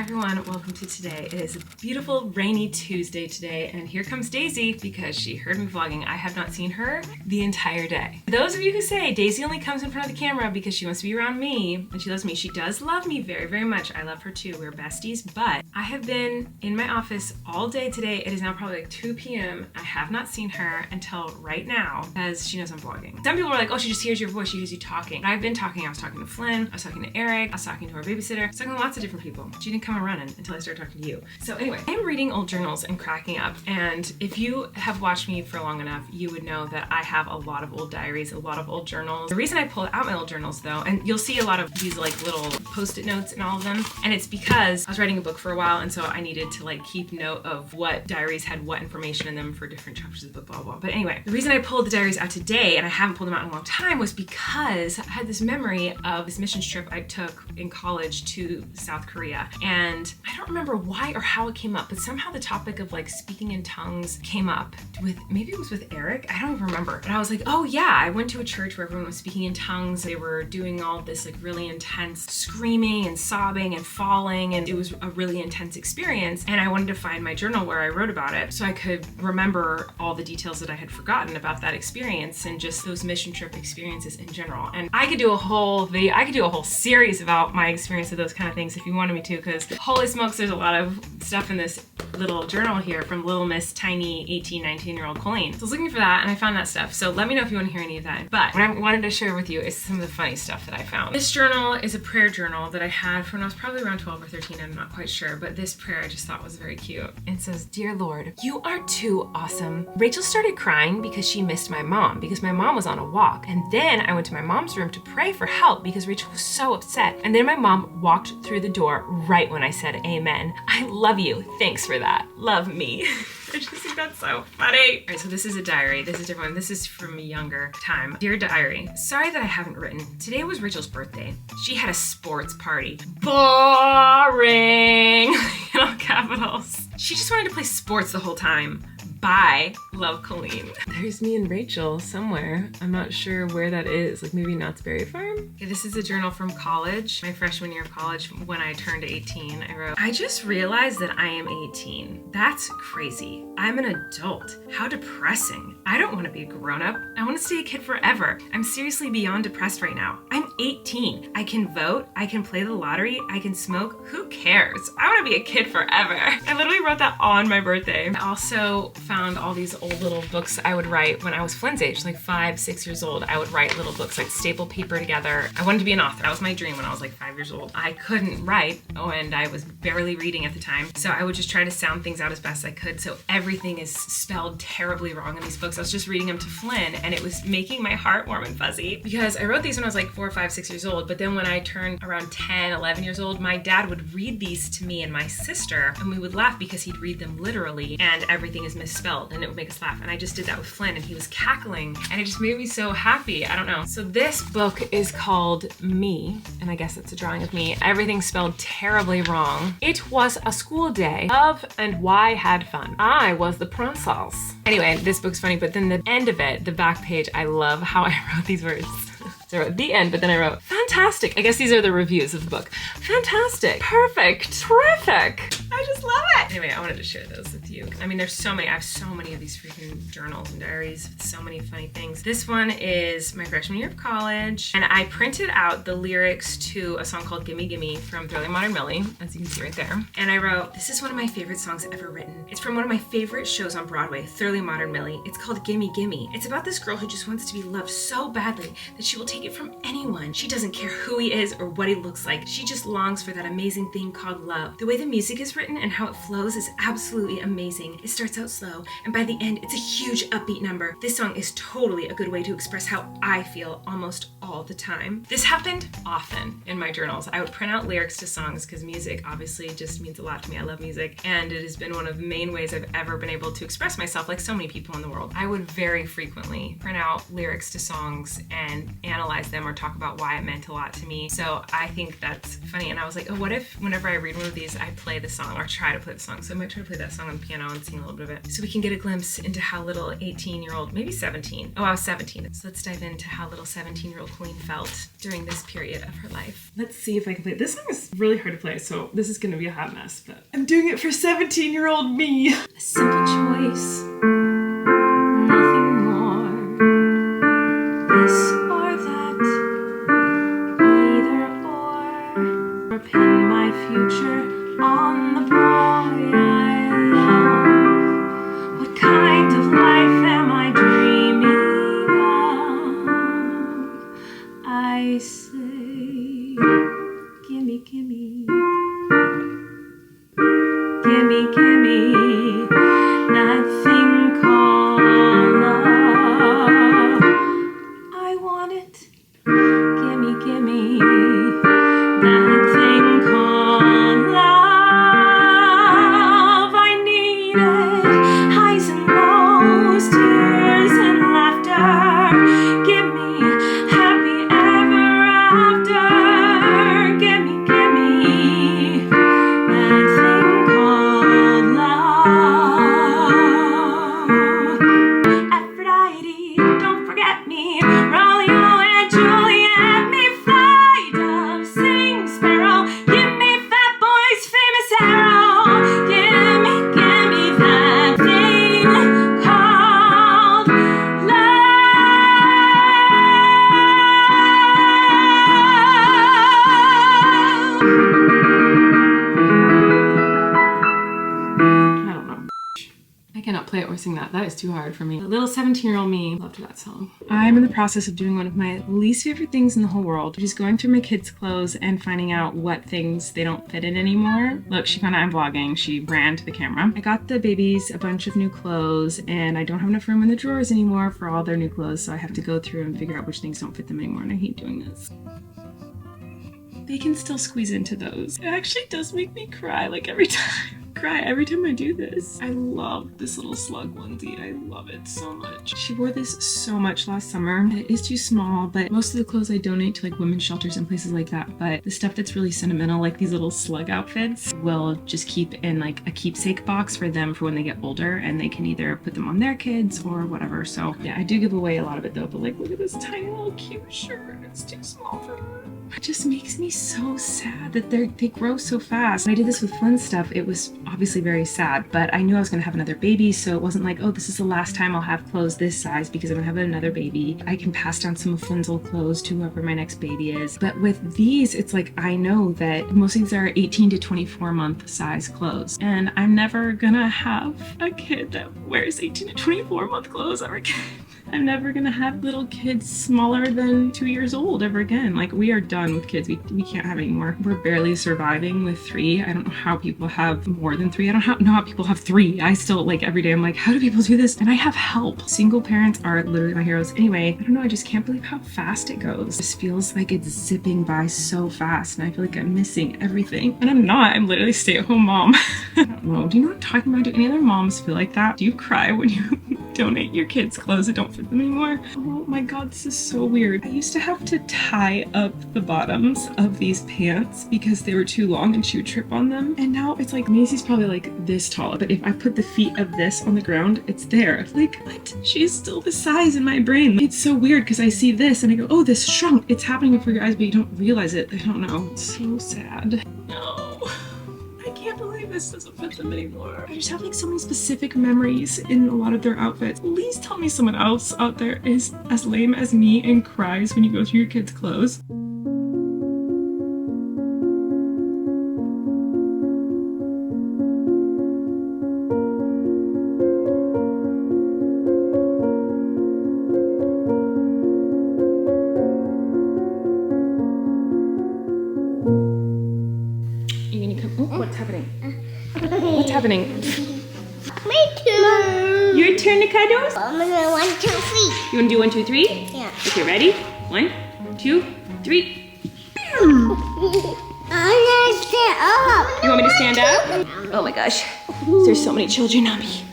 everyone, welcome to today. It is a beautiful rainy Tuesday today, and here comes Daisy because she heard me vlogging. I have not seen her the entire day. For those of you who say Daisy only comes in front of the camera because she wants to be around me and she loves me, she does love me very, very much. I love her too. We're besties, but I have been in my office all day today. It is now probably like 2 p.m. I have not seen her until right now because she knows I'm vlogging. Some people are like, oh, she just hears your voice, she hears you talking. I've been talking. I was talking to Flynn, I was talking to Eric, I was talking to our babysitter, I was talking to lots of different people. She didn't come running until I started talking to you. So anyway, I'm reading old journals and cracking up. And if you have watched me for long enough, you would know that I have a lot of old diaries, a lot of old journals. The reason I pulled out my old journals though, and you'll see a lot of these like little post-it notes in all of them, and it's because I was writing a book for a while, and so I needed to like keep note of what diaries had what information in them for different chapters of the book, blah, blah. But anyway, the reason I pulled the diaries out today, and I haven't pulled them out in a long time, was because I had this memory of this missions trip I took in college to South Korea. And I don't remember why or how it came up, but somehow the topic of like speaking in tongues came up with, maybe it was with Eric, I don't even remember. But I was like, oh yeah, I went to a church where everyone was speaking in tongues. They were doing all this like really intense screaming and sobbing and falling, and it was a really intense experience. And I wanted to find my journal where I wrote about it so I could remember all the details that I had forgotten about that experience and just those mission trip experiences in general. And I could do a whole video, I could do a whole series about my experience of those kind of things if you wanted me to, because holy smokes, there's a lot of stuff in this little journal here from little Miss tiny 18, 19-year-old Colleen. So I was looking for that and I found that stuff. So let me know if you want to hear any of that. But what I wanted to share with you is some of the funny stuff that I found. This journal is a prayer journal that I had from when I was probably around 12 or 13, I'm not quite sure, but this prayer I just thought was very cute. It says, "Dear Lord, you are too awesome. Rachel started crying because she missed my mom because my mom was on a walk. And then I went to my mom's room to pray for help because Rachel was so upset. And then my mom walked through the door right when I said amen. I love you. Thanks for that. Love me." I just think that's so funny. All right, so this is a diary. This is a different one. This is from a younger time. Dear diary, sorry that I haven't written. Today was Rachel's birthday. She had a sports party. Boring. In all capitals. She just wanted to play sports the whole time. Bye. Love, Colleen. There's me and Rachel somewhere. I'm not sure where that is. Like maybe Knott's Berry Farm? Okay, this is a journal from college, my freshman year of college when I turned 18. I wrote, I just realized that I am 18. That's crazy. I'm an adult. How depressing. I don't want to be a grown-up. I want to stay a kid forever. I'm seriously beyond depressed right now. I'm 18. I can vote. I can play the lottery. I can smoke. Who cares? I want to be a kid forever. I literally wrote that on my birthday. I also found all these old little books I would write when I was Flynn's age, like 5, 6 years old. I would write little books, like staple paper together. I wanted to be an author. That was my dream when I was like 5 years old. I couldn't write, and I was barely reading at the time. So I would just try to sound things out as best I could. So everything is spelled terribly wrong in these books. I was just reading them to Flynn, and it was making my heart warm and fuzzy because I wrote these when I was like 4, 5, 6 years old. But then when I turned around 10, 11 years old, my dad would read these to me and my sister, and we would laugh because he'd read them literally and everything is misspelled, and it would make us laugh. And I just did that with Flynn, and he was cackling, and it just made me so happy. I don't know. So this book is called Me, and I guess it's a drawing of me. Everything's spelled terribly wrong. It was a school day. Love and why had fun. I was the princess. Anyway, this book's funny, but then the end of it, the back page, I love how I wrote these words. So I wrote the end, but then I wrote, fantastic. I guess these are the reviews of the book. Fantastic, perfect, terrific. I just love it. Anyway, I wanted to share those with you. I mean, there's so many, I have so many of these freaking journals and diaries with so many funny things. This one is my freshman year of college, and I printed out the lyrics to a song called Gimme Gimme from Thoroughly Modern Millie, as you can see right there. And I wrote, this is one of my favorite songs ever written. It's from one of my favorite shows on Broadway, Thoroughly Modern Millie. It's called Gimme Gimme. It's about this girl who just wants to be loved so badly that she will take it from anyone. She doesn't care who he is or what he looks like. She just longs for that amazing thing called love. The way the music is written and how it flows is absolutely amazing. It starts out slow, and by the end, it's a huge upbeat number. This song is totally a good way to express how I feel almost all the time. This happened often in my journals. I would print out lyrics to songs because music obviously just means a lot to me. I love music, and it has been one of the main ways I've ever been able to express myself like so many people in the world. I would very frequently print out lyrics to songs and analyze them or talk about why it meant a lot to me. So I think that's funny. And I was like, oh, what if whenever I read one of these, I play the song or try to play the song song, so I might try to play that song on the piano and sing a little bit of it, so we can get a glimpse into how little 18-year-old, maybe 17. Oh, I was 17. So let's dive into how little 17-year-old Colleen felt during this period of her life. Let's see if I can play. This song is really hard to play, so this is gonna be a hot mess, but I'm doing it for 17-year-old me. A simple choice, nothing more. This or that, either or pin my future on the boy I love. What kind of life am I dreaming of? I say, gimme, gimme, gimme, gimme that thing called love. I want it. Gimme, gimme that thing called love. I need it. Highs and lows, tears and laughter. Give me happy ever after. Gimme, gimme that thing called love. Aphrodite, don't forget me. Romeo and Juliet, me fly dove, sing sparrow. Give me fat boy's famous arrow. Gimme, gimme that thing called love. I don't know. I cannot play it or sing that. That is too hard for me. The little 17-year-old me loved that song. I'm in the process of doing one of my least favorite things in the whole world, which is going through my kids' clothes and finding out what things they don't fit in anymore. Look, she found out I'm vlogging. She ran to the camera. I got the babies a bunch of new clothes and I don't have enough room in the drawers anymore for all their new clothes, so I have to go through and figure out which things don't fit them anymore, and I hate doing this. They can still squeeze into those. It actually does make me cry like every time. Every time I do this. I love this little slug onesie. I love it so much. She wore this so much last summer. It is too small, but most of the clothes I donate to like women's shelters and places like that. But the stuff that's really sentimental, like these little slug outfits, will just keep in like a keepsake box for them for when they get older, and they can either put them on their kids or whatever. So yeah, I do give away a lot of it though, but like look at this tiny little cute shirt. It's too small for her. It just makes me so sad that they grow so fast. When I did this with Flynn's stuff, it was obviously very sad, but I knew I was gonna have another baby, so it wasn't like, oh, this is the last time I'll have clothes this size because I'm gonna have another baby. I can pass down some of Flynn's old clothes to whoever my next baby is. But with these, it's like, I know that most of these are 18 to 24 month size clothes, and I'm never gonna have a kid that wears 18 to 24 month clothes ever again. I'm never gonna have little kids smaller than 2 years old ever again. Like, we are done with kids. We can't have any more. We're barely surviving with 3. I don't know how people have more than 3. I don't know how people have 3. I still, like, every day I'm like, how do people do this? And I have help. Single parents are literally my heroes. Anyway, I don't know, I just can't believe how fast it goes. This feels like it's zipping by so fast, and I feel like I'm missing everything. And I'm not. I'm literally a stay-at-home mom. I don't know. Do you know what I'm talking about? Do any other moms feel like that? Do you cry when you donate your kids clothes that don't fit them anymore? Oh my god, this is so weird. I used to have to tie up the bottoms of these pants because they were too long and she would trip on them. And now it's like, Macy's probably like this tall, but if I put the feet of this on the ground, it's there. Like, what? She's still the size in my brain. It's so weird because I see this and I go, oh, this shrunk. It's happening before your eyes, but you don't realize it. I don't know. It's so sad. No. I can't believe this doesn't fit them anymore. I just have like so many specific memories in a lot of their outfits. Please tell me someone else out there is as lame as me and cries when you go through your kids' clothes. What's happening? What's happening? My turn. Your turn to cuddles? I'm gonna 1, 2, 3. You wanna do 1, 2, 3? Yeah. Okay, ready? 1, 2, 3. I'm gonna stand up. You want me to stand up? Oh my gosh. There's so many children on me.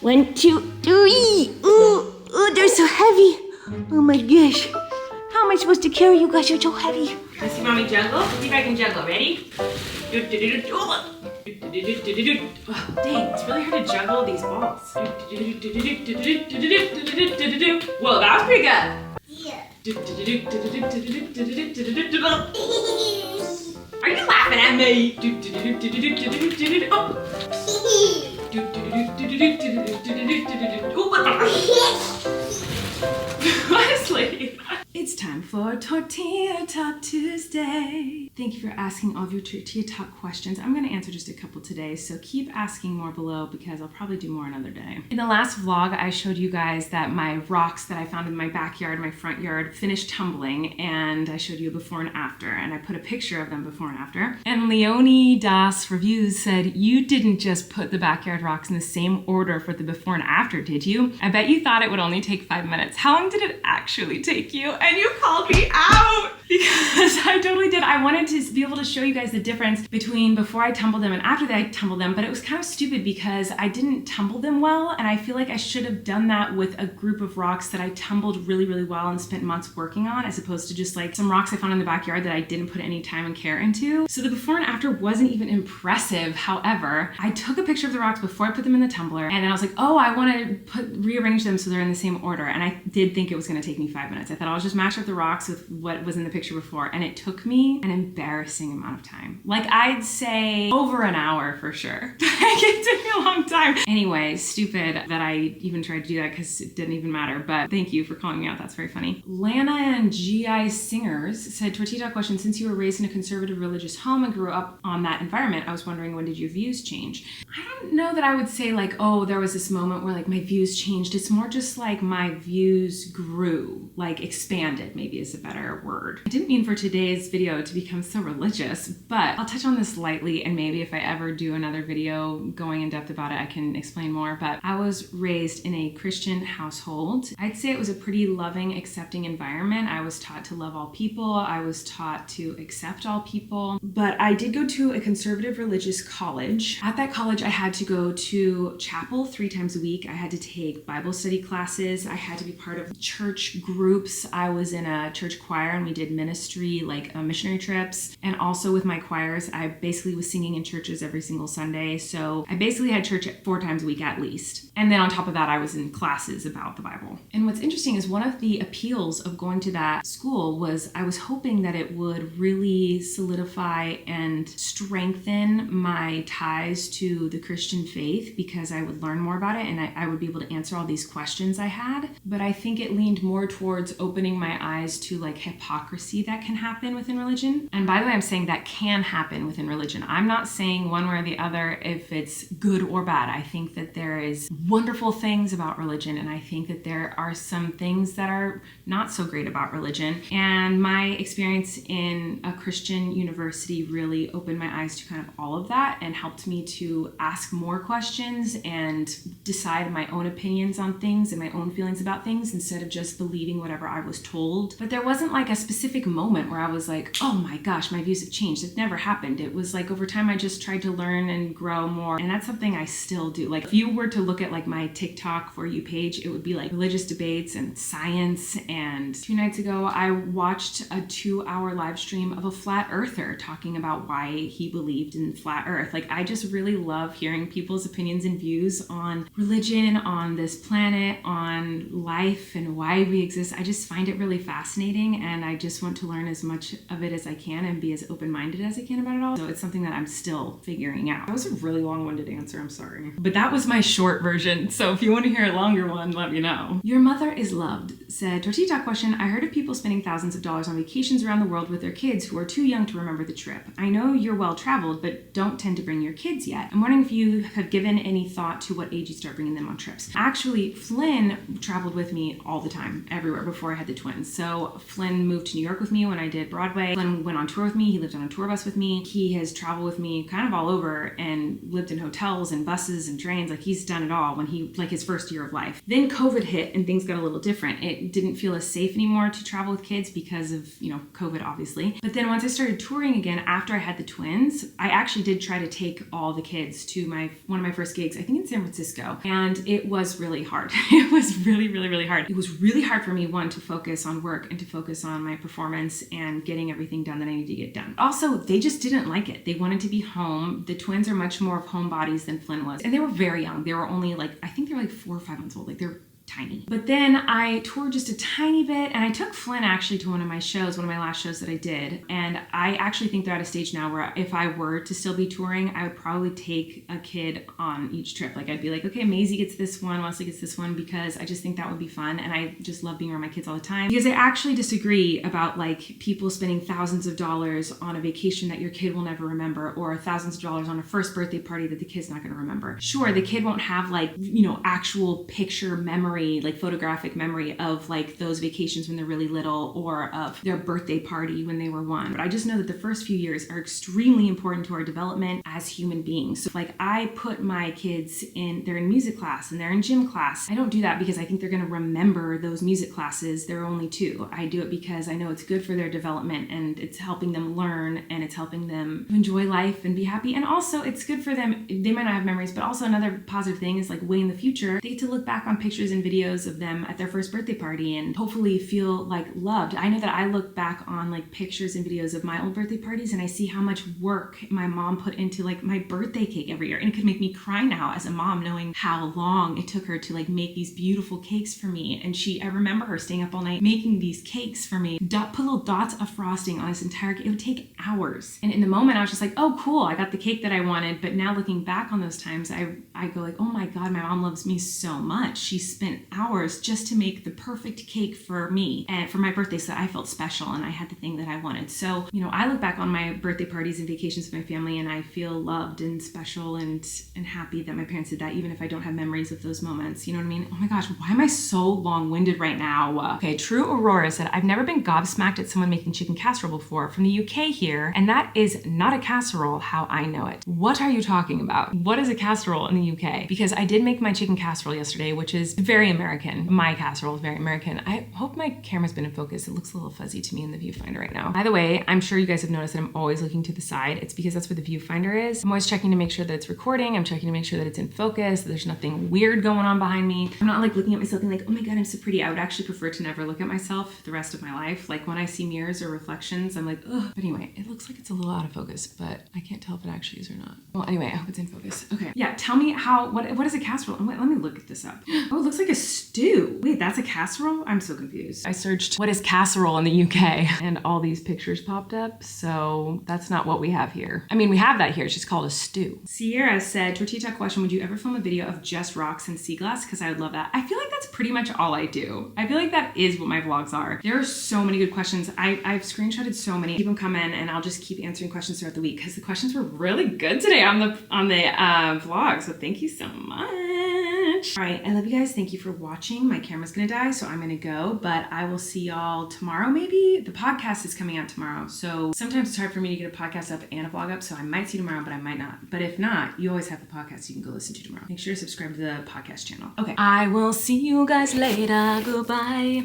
1, 2, 3. Ooh, they're so heavy. Oh my gosh. How am I supposed to carry you guys? You're so heavy. Let's see mommy juggle. Let's see if I can juggle. Ready? Oh, dang, it's really hard to juggle these balls. Whoa, that was pretty good. Yeah. Are you laughing at me? Honestly. It's time for Tortilla Talk Tuesday. Thank you for asking all of your Tortilla Talk questions. I'm going to answer just a couple today, so keep asking more below because I'll probably do more another day. In the last vlog, I showed you guys that my rocks that I found in my backyard, my front yard, finished tumbling, and I showed you a before and after, and I put a picture of them before and after. And Leonie Das Reviews said, you didn't just put the backyard rocks in the same order for the before and after, did you? I bet you thought it would only take 5 minutes. How long did it actually take you? And you called me out because I totally did. I wanted to be able to show you guys the difference between before I tumbled them and after I tumbled them, but it was kind of stupid because I didn't tumble them well, and I feel like I should have done that with a group of rocks that I tumbled really, really well and spent months working on, as opposed to just like some rocks I found in the backyard that I didn't put any time and care into. So the before and after wasn't even impressive. However, I took a picture of the rocks before I put them in the tumbler, and then I was like, oh, I want to rearrange them so they're in the same order, and I did think it was going to take me 5 minutes. I thought I'll just match up the rocks with what was in the picture before, and it took me an embarrassing amount of time. Like, I'd say over an hour for sure. It took me a long time. Anyway, stupid that I even tried to do that because it didn't even matter, but thank you for calling me out. That's very funny. Lana and GI Singers said, Tortilla question, since you were raised in a conservative religious home and grew up on that environment, I was wondering, when did your views change? I don't know that I would say like, oh, there was this moment where like my views changed. It's more just like my views grew, like expanded, maybe is a better word. I didn't mean for today's video to become so religious, but I'll touch on this lightly, and maybe if I ever do another video going in depth about it, I can explain more. But I was raised in a Christian household. I'd say it was a pretty loving, accepting environment. I was taught to love all people. I was taught to accept all people. But I did go to a conservative religious college. At that college, I had to go to chapel 3 times a week. I had to take Bible study classes. I had to be part of church groups. I was in a church choir, and we did ministry, like missionary trips. And also with my choirs, I basically was singing in churches every single Sunday. So I basically had church 4 times a week at least. And then on top of that, I was in classes about the Bible. And what's interesting is one of the appeals of going to that school was I was hoping that it would really solidify and strengthen my ties to the Christian faith, because I would learn more about it and I would be able to answer all these questions I had. But I think it leaned more towards opening my eyes to like hypocrisy that can happen within religion. And by the way, I'm saying that can happen within religion. I'm not saying one way or the other if it's good or bad. I think that there is wonderful things about religion, and I think that there are some things that are not so great about religion. And my experience in a Christian university really opened my eyes to kind of all of that and helped me to ask more questions and decide my own opinions on things and my own feelings about things instead of just believing whatever I was told. But there wasn't like a specific moment where I was like, oh my gosh, my views have changed. It never happened. It was like over time I just tried to learn and grow more, and that's something I still do. Like if you were to look at like my TikTok For You page, it would be like religious debates and science. And 2 nights ago I watched a 2-hour live stream of a flat earther talking about why he believed in flat earth. Like I just really love hearing people's opinions and views on religion, on this planet, on life, and why we exist. I just find it really fascinating, and I just want to learn as much of it as I can and be as open-minded as I can about it all. So it's something that I'm still figuring out. That was a really long-winded answer, I'm sorry. But that was my short version, so if you want to hear a longer one, let me know. Your mother is loved said, Tortilla Talk question, I heard of people spending thousands of dollars on vacations around the world with their kids who are too young to remember the trip. I know you're well-traveled, but don't tend to bring your kids yet. I'm wondering if you have given any thought to what age you start bringing them on trips. Actually, Flynn traveled with me all the time, everywhere, before I had the twins. So Flynn moved to New York with me when I did Broadway. Flynn went on tour with me. He lived on a tour bus with me. He has traveled with me kind of all over and lived in hotels and buses and trains. Like he's done it all when he, like his first year of life. Then COVID hit and things got a little different. It didn't feel as safe anymore to travel with kids because of, COVID obviously. But then once I started touring again after I had the twins, I actually did try to take all the kids to one of my first gigs, I think in San Francisco. And it was really hard. It was really, really, really hard. It was really hard for me, one, to focus on work and to focus on my performance performance and getting everything done that I need to get done. Also, they just didn't like it. They wanted to be home. The twins are much more of homebodies than Flynn was. And they were very young. They were only like, I think they were like 4 or 5 months old. Like they're tiny. But then I toured just a tiny bit, and I took Flynn actually to one of my shows, one of my last shows that I did. And I actually think they're at a stage now where if I were to still be touring, I would probably take a kid on each trip. Like I'd be like, okay, Maisie gets this one, Wesley gets this one, because I just think that would be fun. And I just love being around my kids all the time. Because I actually disagree about like people spending thousands of dollars on a vacation that your kid will never remember, or thousands of dollars on a first birthday party that the kid's not going to remember. Sure, the kid won't have like, actual picture memory, like photographic memory of like those vacations when they're really little, or of their birthday party when they were 1. But I just know that the first few years are extremely important to our development as human beings. So like I put my kids they're in music class and they're in gym class. I don't do that because I think they're going to remember those music classes. There are only 2. I do it because I know it's good for their development, and it's helping them learn, and it's helping them enjoy life and be happy. And also it's good for them. They might not have memories, but also another positive thing is like way in the future, they get to look back on pictures and videos of them at their first birthday party and hopefully feel like loved. I know that I look back on like pictures and videos of my old birthday parties, and I see how much work my mom put into like my birthday cake every year. And it could make me cry now as a mom, knowing how long it took her to like make these beautiful cakes for me. And I remember her staying up all night making these cakes for me, put little dots of frosting on this entire cake. It would take hours. And in the moment I was just like, oh cool, I got the cake that I wanted. But now looking back on those times, I go like, oh my God, my mom loves me so much. She spent hours just to make the perfect cake for me and for my birthday, so that I felt special and I had the thing that I wanted. So, I look back on my birthday parties and vacations with my family, and I feel loved and special and happy that my parents did that, even if I don't have memories of those moments. You know what I mean? Oh my gosh, why am I so long-winded right now? Okay, True Aurora said, I've never been gobsmacked at someone making chicken casserole before, from the UK here, and that is not a casserole how I know it. What are you talking about? What is a casserole in the UK? Because I did make my chicken casserole yesterday, which is very American. My casserole is very American. I hope my camera's been in focus. It looks a little fuzzy to me in the viewfinder right now. By the way, I'm sure you guys have noticed that I'm always looking to the side. It's because that's where the viewfinder is. I'm always checking to make sure that it's recording. I'm checking to make sure that it's in focus, that there's nothing weird going on behind me. I'm not like looking at myself and like, oh my God, I'm so pretty. I would actually prefer to never look at myself the rest of my life. Like when I see mirrors or reflections, I'm like, ugh. But anyway, it looks like it's a little out of focus, but I can't tell if it actually is or not. Well, anyway, I hope it's in focus. Okay. Yeah, tell me what is a casserole? Wait, let me look at this up. Oh, it looks like a stew. Wait, that's a casserole? I'm so confused. I searched what is casserole in the UK and all these pictures popped up. So that's not what we have here. I mean, we have that here. It's just called a stew. Sierra said, Tortilla Talk question, would you ever film a video of just rocks and sea glass? Because I would love that. I feel like that's pretty much all I do. I feel like that is what my vlogs are. There are so many good questions. I've screenshotted so many. Keep them coming, and I'll just keep answering questions throughout the week because the questions were really good today on the vlog. So thank you so much. All right, I love you guys. Thank you for watching. My camera's gonna die, so I'm gonna go, but I will see y'all tomorrow maybe. The podcast is coming out tomorrow, so sometimes it's hard for me to get a podcast up and a vlog up, so I might see you tomorrow, but I might not. But if not, you always have the podcast you can go listen to tomorrow. Make sure to subscribe to the podcast channel. Okay, I will see you guys later. Goodbye.